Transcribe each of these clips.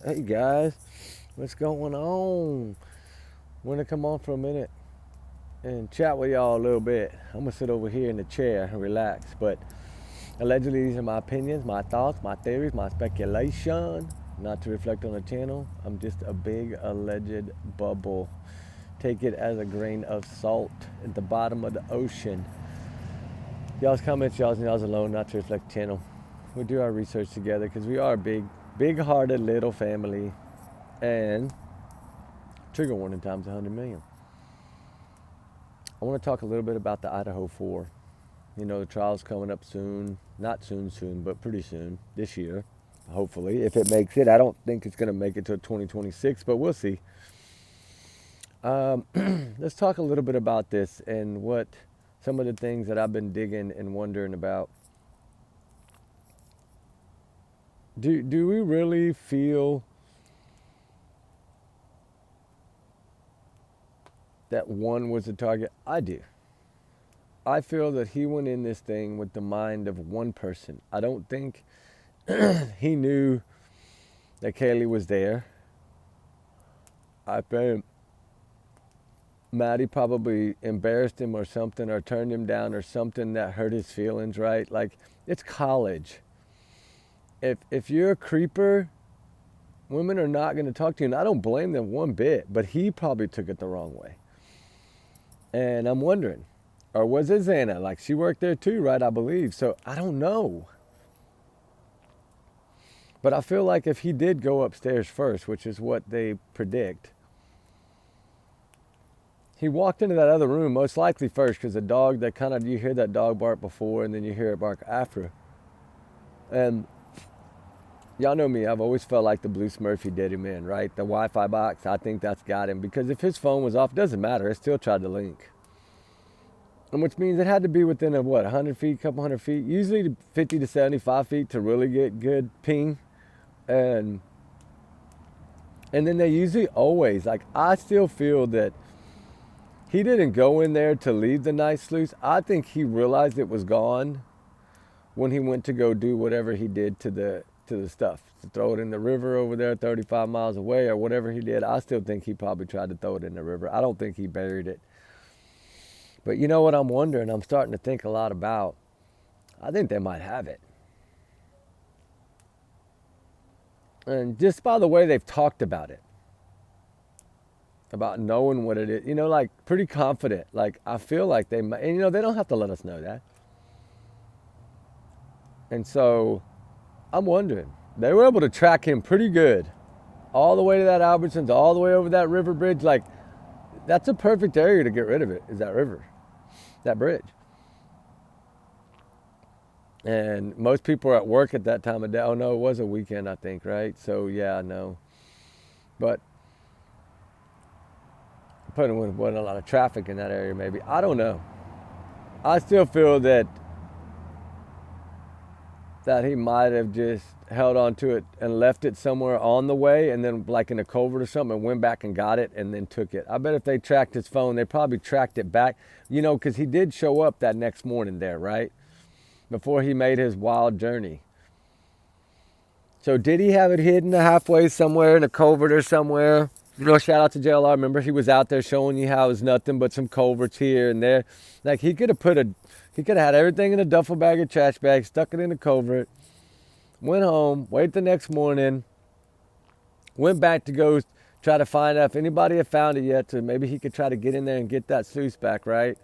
Hey guys, what's going on? Want to come on for a minute and chat with y'all a little bit. I'm gonna sit over here in the chair and relax. But allegedly, these are my opinions, my thoughts, my theories, my speculation. Not to reflect on the channel. I'm just a big alleged bubble. Take it as a grain of salt at the bottom of the ocean. Y'all's comments, y'all's alone. Not to reflect the channel. We do our research together because we are a big-hearted little family. And trigger warning times 100 million. I want to talk a little bit about the Idaho 4. You know, the trial's coming up soon. Not soon, but pretty soon. This year, hopefully. If it makes it. I don't think it's going to make it till 2026, but we'll see. Let's talk a little bit about this and what some of the things that I've been digging and wondering about. Do we really feel that one was the target? I do. I feel that he went in this thing with the mind of one person. I don't think he knew that Kaylee was there. I think Maddie probably embarrassed him or something, or turned him down or something that hurt his feelings, right? Like, it's college. If you're a creeper, women are not going to talk to you. And I don't blame them one bit, but he probably took it the wrong way. And I'm wondering, or was it Xana? Like, she worked there too, right? I believe. So I don't know. But I feel like if he did go upstairs first, which is what they predict, he walked into that other room most likely first, because the dog, that kind of, you hear that dog bark before and then you hear it bark after. And y'all know me, I've always felt like the Blue Smurfy did him in, right? The Wi-Fi box, I think that's got him. Because if his phone was off, doesn't matter, it still tried to link. And which means it had to be within 100 feet, couple hundred feet, usually 50 to 75 feet to really get good ping. And then they usually always, like, I still feel that he didn't go in there to leave the night sluice. I think he realized it was gone when he went to go do whatever he did to the stuff, to throw it in the river over there 35 miles away or whatever he did. I still think he probably tried to throw it in the river. I don't think he buried it. But you know what I'm wondering? I'm starting to think a lot about. I think they might have it. And just by the way they've talked about it, about knowing what it is, you know, like pretty confident. Like, I feel like they might, and you know, they don't have to let us know that. And so I'm wondering, they were able to track him pretty good all the way to that Albertsons, all the way over that river bridge. Like, that's a perfect area to get rid of it, is that river, that bridge. And most people are at work at that time of day. Oh no, it was a weekend, I think, right? So yeah, I know. But putting wasn't a lot of traffic in that area, maybe. I don't know. I still feel that he might have just held on to it and left it somewhere on the way, and then like in a culvert or something, and went back and got it and then took it. I bet if they tracked his phone, they probably tracked it back, you know, because he did show up that next morning there, right? Before he made his wild journey. So did he have it hidden halfway somewhere in a culvert or somewhere? You know, shout out to JLR. Remember, he was out there showing you how it was nothing but some culverts here and there. Like, he could have had everything in a duffel bag or trash bag, stuck it in a culvert, went home, waited the next morning, went back to go try to find out if anybody had found it yet, so maybe he could try to get in there and get that sluice back, right?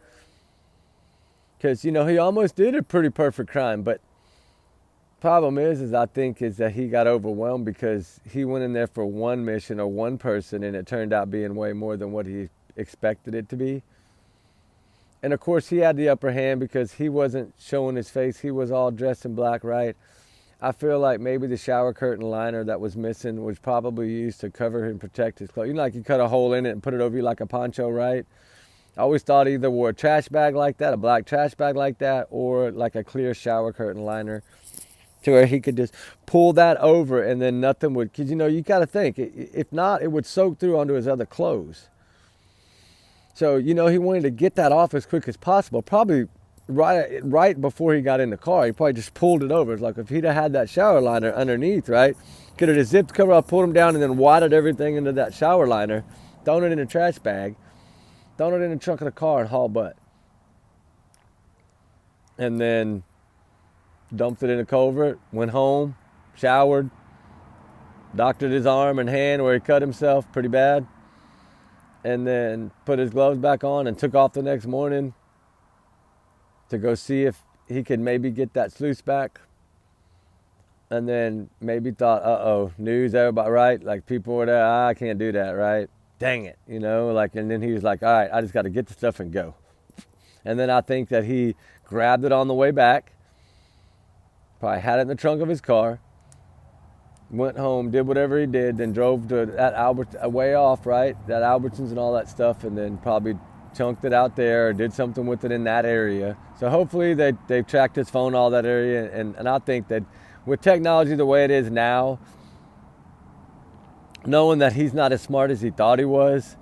Because, you know, he almost did a pretty perfect crime, but problem is I think that he got overwhelmed because he went in there for one mission or one person, and it turned out being way more than what he expected it to be. And of course he had the upper hand because he wasn't showing his face. He was all dressed in black, right? I feel like maybe the shower curtain liner that was missing was probably used to cover and protect his clothes. You know, like you cut a hole in it and put it over you like a poncho, right? I always thought he either wore a trash bag like that, a black trash bag like that, or like a clear shower curtain liner, to where he could just pull that over and then nothing would, because, you know, you got to think, if not, it would soak through onto his other clothes. So, you know, he wanted to get that off as quick as possible, probably right before he got in the car. He probably just pulled it over. It's like if he'd have had that shower liner underneath, right, Get it a zipped cover. I pulled them down and then wadded everything into that shower liner, thrown it in a trash bag, thrown it in the trunk of the car and haul butt. And then dumped it in a culvert, went home, showered, doctored his arm and hand where he cut himself pretty bad, and then put his gloves back on and took off the next morning to go see if he could maybe get that sluice back. And then maybe thought, news, everybody, right? Like people were there, I can't do that, right? Dang it, and then he was like, all right, I just got to get the stuff and go. And then I think that he grabbed it on the way back, probably had it in the trunk of his car, went home, did whatever he did, then drove to that way off, right? That Albertsons and all that stuff, and then probably chunked it out there or did something with it in that area. So hopefully they've tracked his phone, all that area, and I think that with technology the way it is now, knowing that he's not as smart as he thought he was,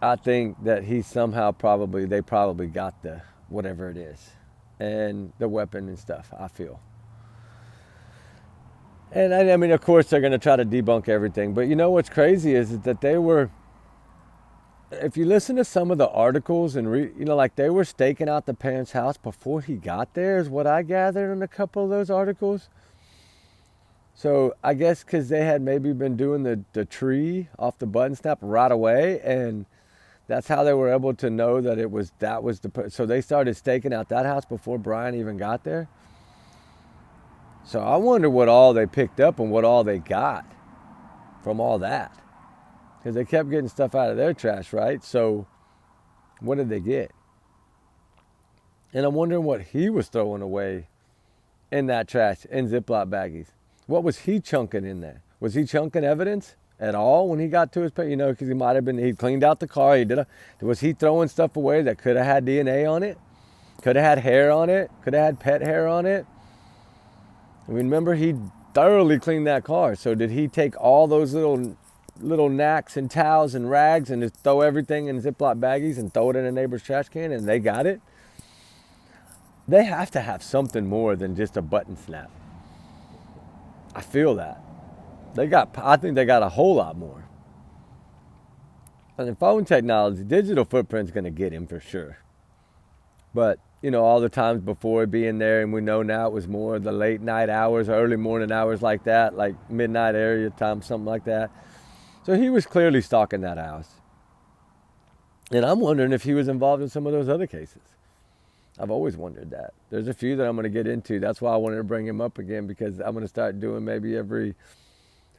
I think that he somehow they probably got the whatever it is and the weapon and stuff, I feel. And I mean, of course, they're going to try to debunk everything. But you know what's crazy is that they were, if you listen to some of the articles and like they were staking out the parents' house before he got there, is what I gathered in a couple of those articles. So I guess because they had maybe been doing the tree off the button snap right away, and that's how they were able to know that so they started staking out that house before Bryan even got there. So I wonder what all they picked up and what all they got from all that. Because they kept getting stuff out of their trash, right? So what did they get? And I'm wondering what he was throwing away in that trash, in Ziploc baggies. What was he chunking in there? Was he chunking evidence at all when he got to his pet? Because he might have been, he cleaned out the car. Was he throwing stuff away that could have had DNA on it? Could have had hair on it? Could have had pet hair on it? Remember, he thoroughly cleaned that car. So did he take all those little knacks and towels and rags and just throw everything in Ziploc baggies and throw it in a neighbor's trash can and they got it? They have to have something more than just a button snap. I feel that. I think they got a whole lot more. And in phone technology, digital footprint's going to get him for sure. But, all the times before being there, and we know now it was more the late night hours, early morning hours like that, like midnight area time, something like that. So he was clearly stalking that house. And I'm wondering if he was involved in some of those other cases. I've always wondered that. There's a few that I'm going to get into. That's why I wanted to bring him up again, because I'm going to start doing maybe every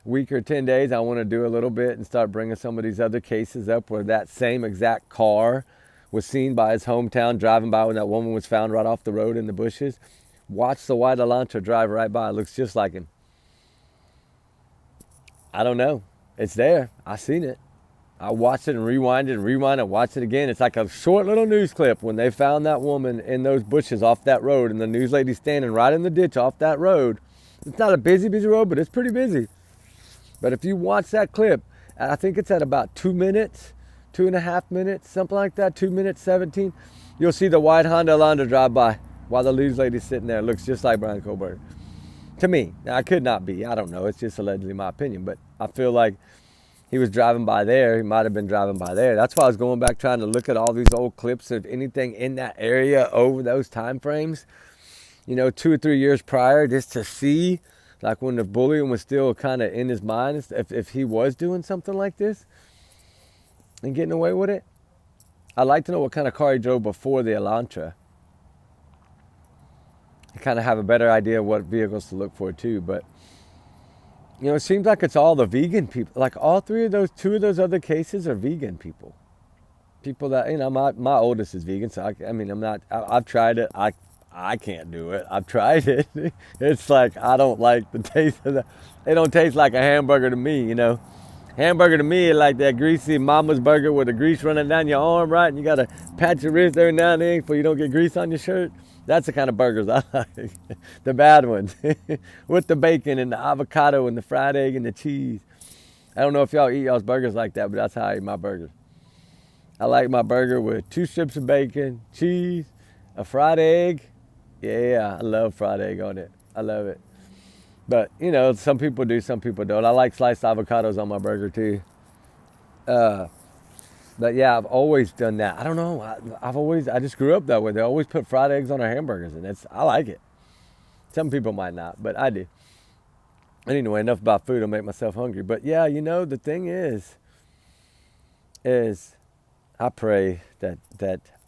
week or 10 days. I want to do a little bit and start bringing some of these other cases up where that same exact car was seen by his hometown driving by when that woman was found right off the road in the bushes. Watch the white Elantra drive right by. It looks just like him. I don't know. It's there. I seen it. I watched it and rewind and watch it again. It's like a short little news clip when they found that woman in those bushes off that road and the news lady standing right in the ditch off that road. It's not a busy road, but it's pretty busy. But if you watch that clip, I think it's at about 2 minutes, 2.5 minutes, something like that, 2 minutes 17, you'll see the white Honda Elantra drive by while the news lady's sitting there. It looks just like Bryan Kohberger. To me. Now, I could not be. I don't know. It's just allegedly my opinion. But I feel like he was driving by there. He might have been driving by there. That's why I was going back trying to look at all these old clips of anything in that area over those time frames, 2 or 3 years prior, just to see, like when the bullying was still kind of in his mind, if he was doing something like this and getting away with it. I'd like to know what kind of car he drove before the Elantra. I kind of have a better idea of what vehicles to look for too, but it seems like it's all the vegan people. Like all two of those other cases are vegan people. People that, my oldest is vegan, so I've tried it. I can't do it. I've tried it. It's like, I don't like the taste of it. They don't taste like a hamburger to me, Hamburger to me is like that greasy mama's burger with the grease running down your arm, right? And you got to pat your wrist every now and then so you don't get grease on your shirt. That's the kind of burgers I like. The bad ones. With the bacon and the avocado and the fried egg and the cheese. I don't know if y'all eat y'all's burgers like that, but that's how I eat my burgers. I like my burger with 2 strips of bacon, cheese, a fried egg. Yeah, I love fried egg on it. I love it. But, some people do, some people don't. I like sliced avocados on my burger too. But yeah, I've always done that. I don't know. I just grew up that way. They always put fried eggs on our hamburgers, and I like it. Some people might not, but I do. Anyway, enough about food. I'll make myself hungry. But yeah, the thing is I pray that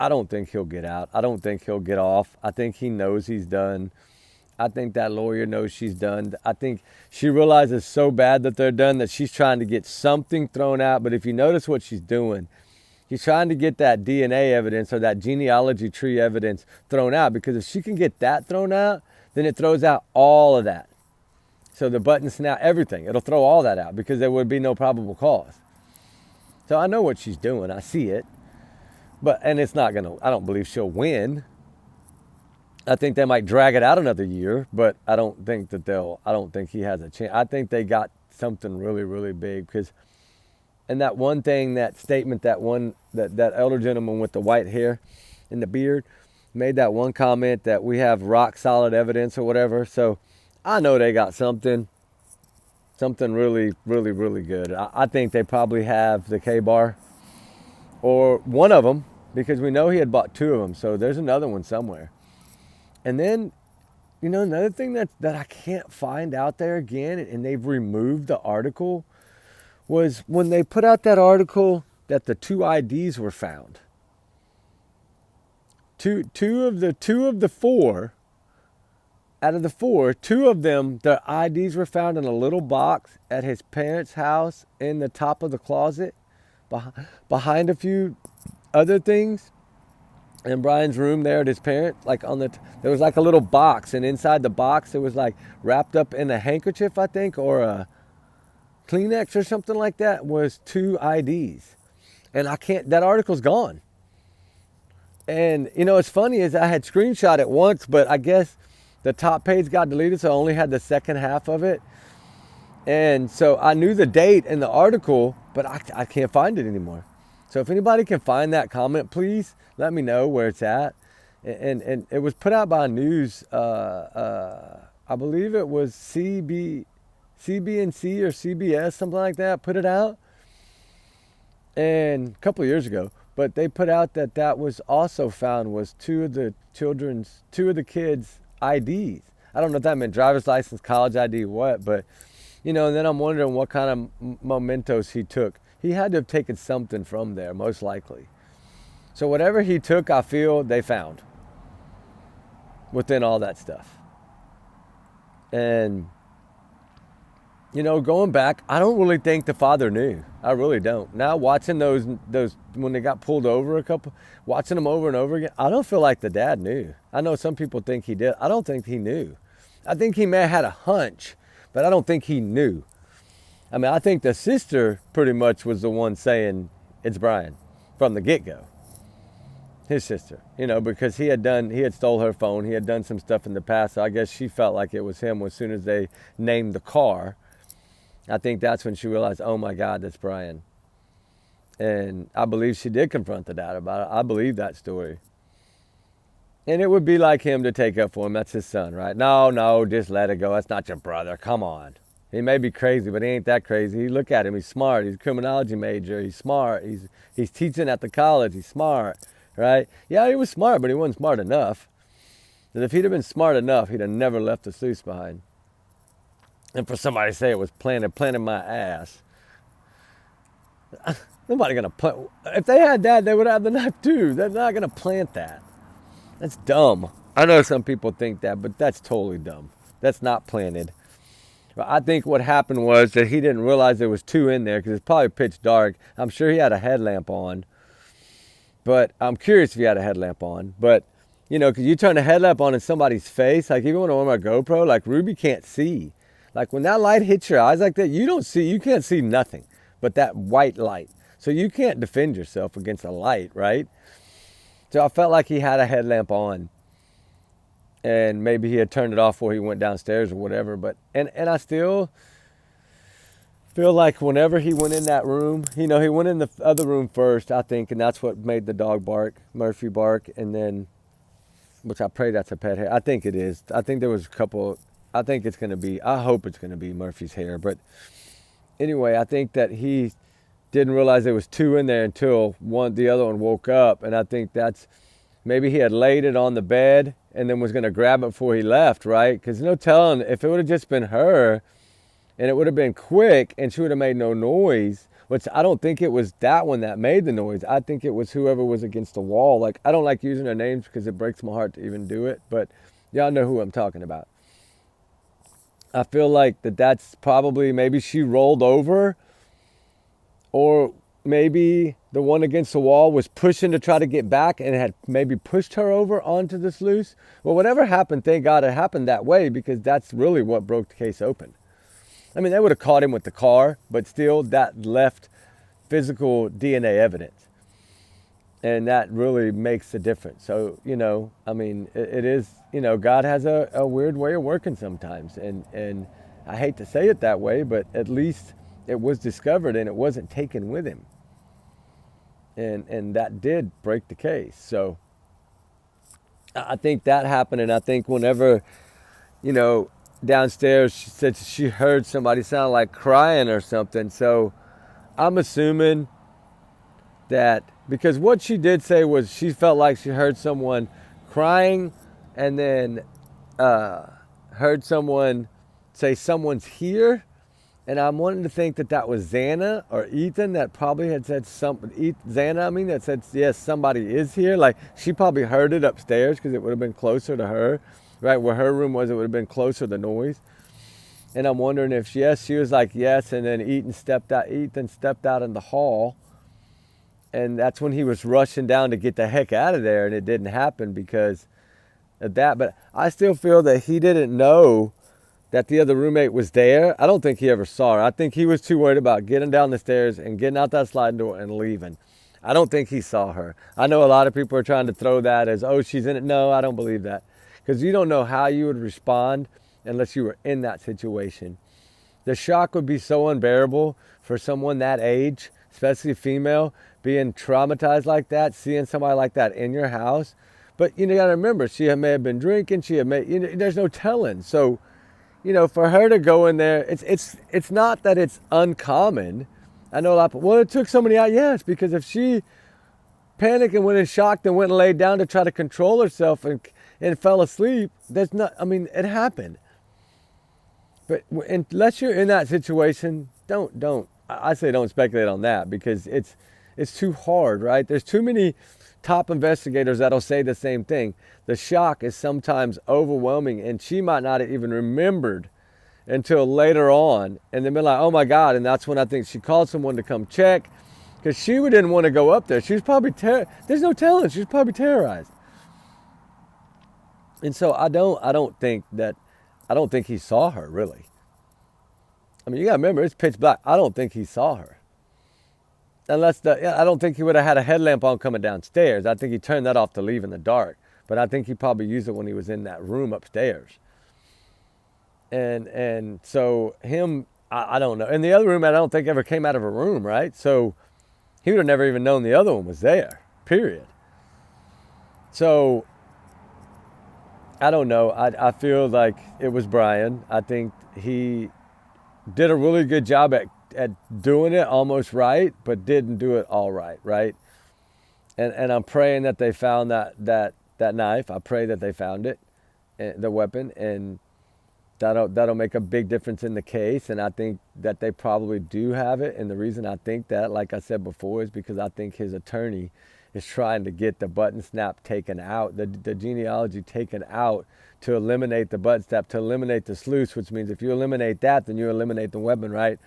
I don't think he'll get out. I don't think he'll get off. I think he knows he's done. I think that lawyer knows she's done. I think she realizes so bad that they're done that she's trying to get something thrown out. But if you notice what she's doing, she's trying to get that DNA evidence or that genealogy tree evidence thrown out, because if she can get that thrown out, then it throws out all of that. So the button snap, everything, it'll throw all that out because there would be no probable cause. So I know what she's doing. I see it. And it's not going to, I don't believe she'll win. I think they might drag it out another year, but I don't think I don't think he has a chance. I think they got something really, really big and that one thing, that statement, that elder gentleman with the white hair and the beard made that one comment that we have rock solid evidence or whatever. So I know they got something really, really, really good. I think they probably have the K-bar or one of them, because we know he had bought two of them. So there's another one somewhere. And then, another thing that I can't find out there again, and they've removed the article, was when they put out that article that the two IDs were found. Two of the four, out of the four, two of them, their IDs were found in a little box at his parents' house in the top of the closet, behind a few other things. In Bryan's room there at his parents, there was like a little box, and inside the box it was like wrapped up in a handkerchief, I think, or a Kleenex or something like that, was two IDs. And that article's gone. And it's funny is I had screenshot it once, but I guess the top page got deleted, so I only had the second half of it. And so I knew the date in the article, but I can't find it anymore. So if anybody can find that comment, please let me know where it's at. And it was put out by news, I believe it was CBNC or CBS, something like that, put it out. And a couple of years ago. But they put out that was also found was two of the kids' IDs. I don't know if that meant driver's license, college ID, what, but, and then I'm wondering what kind of mementos he took. He had to have taken something from there, most likely. So whatever he took, I feel they found within all that stuff. And, going back, I don't really think the father knew. I really don't. Now watching those when they got pulled over watching them over and over again, I don't feel like the dad knew. I know some people think he did. I don't think he knew. I think he may have had a hunch, but I don't think he knew. I mean, I think the sister pretty much was the one saying it's Bryan from the get-go. His sister, because he had stole her phone. He had done some stuff in the past. So I guess she felt like it was him as soon as they named the car. I think that's when she realized, oh my God, that's Bryan. And I believe she did confront the dad about it. I believe that story. And it would be like him to take up for him. That's his son, right? No, just let it go. That's not your brother. Come on. He may be crazy, but he ain't that crazy. Look at him. He's smart. He's a criminology major. He's smart. He's teaching at the college. He's smart, right? Yeah, he was smart, but he wasn't smart enough. And if he'd have been smart enough, he'd have never left the sluice behind. And for somebody to say it was planted my ass. Nobody gonna plant. If they had that, they would have the knife too. They're not gonna plant that. That's dumb. I know some people think that, but that's totally dumb. That's not planted. I think what happened was that he didn't realize there was two in there because it's probably pitch dark. I'm sure he had a headlamp on. But I'm curious if he had a headlamp on. But, because you turn a headlamp on in somebody's face, like even when I'm on my GoPro, like Ruby can't see. Like when that light hits your eyes like that, you can't see nothing but that white light. So you can't defend yourself against a light, right? So I felt like he had a headlamp on. And maybe he had turned it off before he went downstairs or whatever. But and I still feel like whenever he went in that room, he went in the other room first, I think, and that's what made the dog bark, Murphy bark, and then, which I pray that's a pet hair. I think it is. I think there was a couple I think it's going to be, I hope it's going to be Murphy's hair. But anyway, I think that he didn't realize there was two in there until the other one woke up. And I think that's, maybe he had laid it on the bed and then was going to grab it before he left, right? Because no telling, if it would have just been her and it would have been quick and she would have made no noise, which I don't think it was that one that made the noise. I think it was whoever was against the wall. Like, I don't like using their names because it breaks my heart to even do it, but y'all know who I'm talking about. I feel like that's probably, maybe she rolled over, or maybe the one against the wall was pushing to try to get back and had maybe pushed her over onto the sluice. Well, whatever happened, thank God it happened that way, because that's really what broke the case open. I mean, they would have caught him with the car, but still that left physical DNA evidence. And that really makes a difference. So, I mean, it is, God has a weird way of working sometimes. And I hate to say it that way, but at least it was discovered and it wasn't taken with him. And that did break the case. So I think that happened. And I think whenever, downstairs, she said she heard somebody sound like crying or something. So I'm assuming that, because what she did say was she felt like she heard someone crying and then heard someone say someone's here. And I'm wanting to think that was Xana or Ethan that probably had said something. Xana, that said, yes, somebody is here. Like, she probably heard it upstairs because it would have been closer to her, right? Where her room was, it would have been closer to the noise. And I'm wondering if, she was like, yes. And then Ethan stepped out in the hall. And that's when he was rushing down to get the heck out of there. And it didn't happen because of that. But I still feel that he didn't know that the other roommate was there. I don't think he ever saw her. I think he was too worried about getting down the stairs and getting out that sliding door and leaving. I don't think he saw her. I know a lot of people are trying to throw that as, oh, she's in it. No, I don't believe that. Because you don't know how you would respond unless you were in that situation. The shock would be so unbearable for someone that age, especially a female, being traumatized like that, seeing somebody like that in your house. But you got to remember, she may have been drinking. There's no telling. So, for her to go in there, it's not that it's uncommon. I know a lot of people, well, it took somebody out. Yes, because if she panicked and went in shock and went and laid down to try to control herself and fell asleep, it happened. But unless you're in that situation, I say don't speculate on that, because it's too hard, right? There's too many top investigators that'll say the same thing. The shock is sometimes overwhelming, and she might not have even remembered until later on, and then be like, oh my God. And that's when I think she called someone to come check, because she didn't want to go up there. She was probably there's no telling, she was probably terrorized. And so I don't think he saw her, really. You gotta remember, it's pitch black. I don't think he saw her. I don't think he would have had a headlamp on coming downstairs. I think he turned that off to leave in the dark. But I think he probably used it when he was in that room upstairs. And so I don't know. And the other room, I don't think ever came out of a room, right? So he would have never even known the other one was there, period. So I don't know. I feel like it was Bryan. I think he did a really good job at doing it almost right, but didn't do it all right, right? And I'm praying that they found that knife. I pray that they found it, the weapon, and that'll make a big difference in the case. And I think that they probably do have it. And the reason I think that, like I said before, is because I think his attorney is trying to get the button snap taken out, the genealogy taken out, to eliminate the button snap, to eliminate the sluice, which means if you eliminate that, then you eliminate the weapon, right?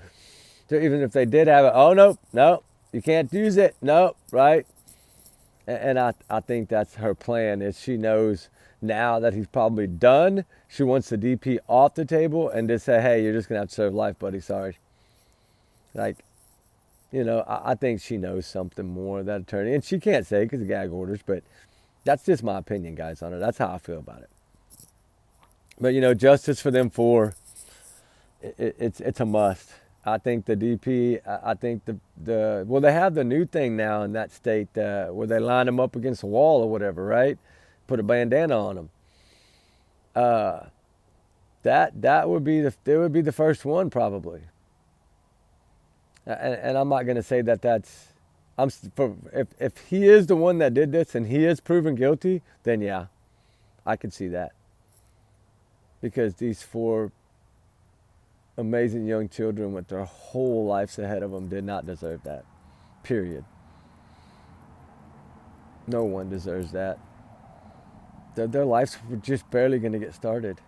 So even if they did have it, oh, no, you can't use it. No, right? And I think that's her plan, is she knows now that he's probably done. She wants the DP off the table and just say, hey, you're just going to have to serve life, buddy. Sorry. Like, I think she knows something more, that attorney. And she can't say because of gag orders, but that's just my opinion, guys, on it. That's how I feel about it. But, justice for them four, it's a must. I think the DP, I think well, they have the new thing now in that state where they line them up against the wall or whatever, right? Put a bandana on them. that would be the first one probably. And I'm not going to say that that's if he is the one that did this and he is proven guilty, then yeah, I could see that, because these four amazing young children with their whole lives ahead of them did not deserve that. Period. No one deserves that. Their lives were just barely going to get started.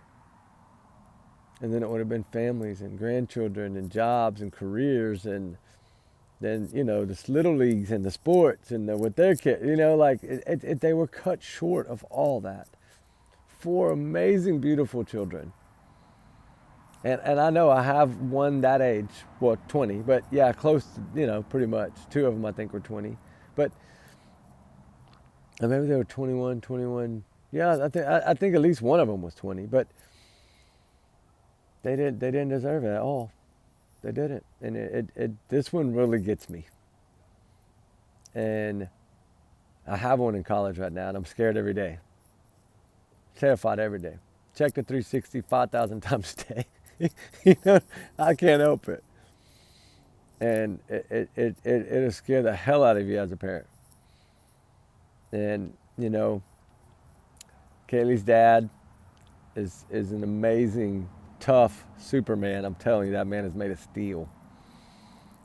And then it would have been families and grandchildren and jobs and careers, and then, the little leagues and the sports and with their kids, like they were cut short of all that. Four amazing, beautiful children. And I know I have one that age, well, 20, but yeah, close to, pretty much. Two of them I think were 20. But maybe they were 21. Yeah, I think at least one of them was 20, but they didn't deserve it at all. They didn't. And this one really gets me. And I have one in college right now, and I'm scared every day. Terrified every day. Check the 360 5,000 times a day. I can't help it. And it'll scare the hell out of you as a parent. And, Kaylee's dad is an amazing, tough Superman. I'm telling you, that man is made of steel.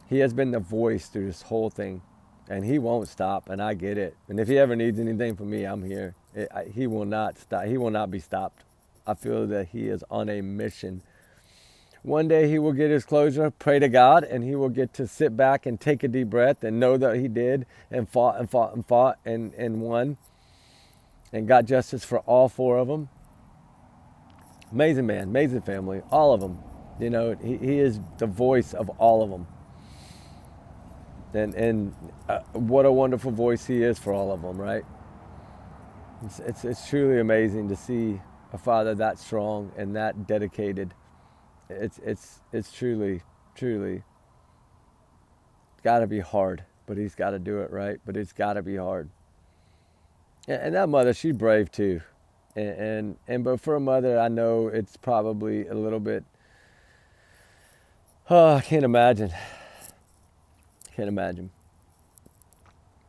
He has been the voice through this whole thing, and he won't stop, and I get it. And if he ever needs anything from me, I'm here. He will not stop. He will not be stopped. I feel that he is on a mission. One day he will get his closure, pray to God, and he will get to sit back and take a deep breath and know that he did and fought and won and got justice for all four of them. Amazing man, amazing family, all of them. He is the voice of all of them. And what a wonderful voice he is for all of them, right? It's truly amazing to see a father that strong and that dedicated. It's truly got to be hard, but he's got to do it right. But it's got to be hard. And that mother, she's brave too. But for a mother, I know it's probably a little bit. Oh, I can't imagine.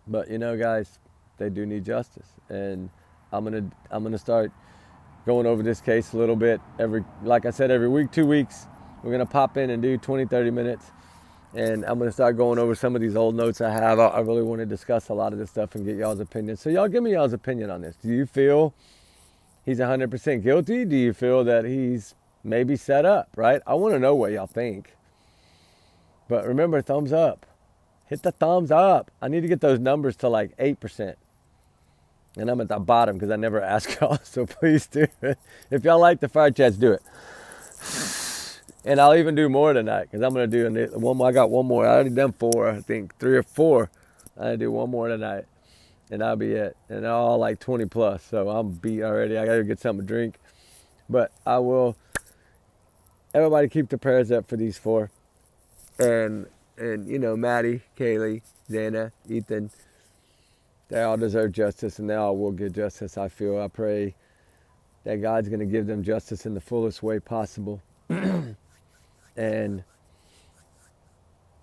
But guys, they do need justice, and I'm gonna start going over this case a little bit like I said, every week, 2 weeks. We're gonna pop in and do 20-30 minutes, and I'm gonna start going over some of these old notes I have. I really want to discuss a lot of this stuff and get y'all's opinion. So y'all give me y'all's opinion on this. Do you feel he's 100% guilty? Do you feel that he's maybe set up, right? I want to know what y'all think. But remember, thumbs up. Hit the thumbs up. I need to get those numbers to like 8%. And I'm at the bottom because I never ask y'all, so please do it. If y'all like the fire chats, do it. And I'll even do more tonight, because I'm going to do one more. I got one more. I already done 4, I think 3 or 4. I'm going to do one more tonight, and that'll be it. And they're all like 20 plus, so I'm beat already. I got to get something to drink. But I will, everybody keep the prayers up for these 4. And Maddie, Kaylee, Xana, Ethan, they all deserve justice, and they all will get justice, I feel. I pray that God's going to give them justice in the fullest way possible. And,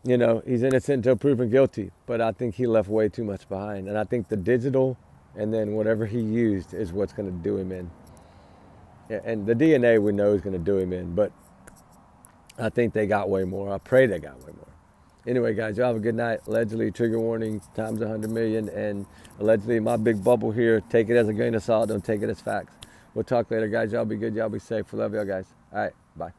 he's innocent until proven guilty, but I think he left way too much behind. And I think the digital and then whatever he used is what's going to do him in. And the DNA we know is going to do him in, but I think they got way more. I pray they got way more. Anyway, guys, y'all have a good night. Allegedly, trigger warning times 100 million. And allegedly, my big bubble here. Take it as a grain of salt. Don't take it as facts. We'll talk later, guys. Y'all be good. Y'all be safe. We love y'all, guys. All right. Bye.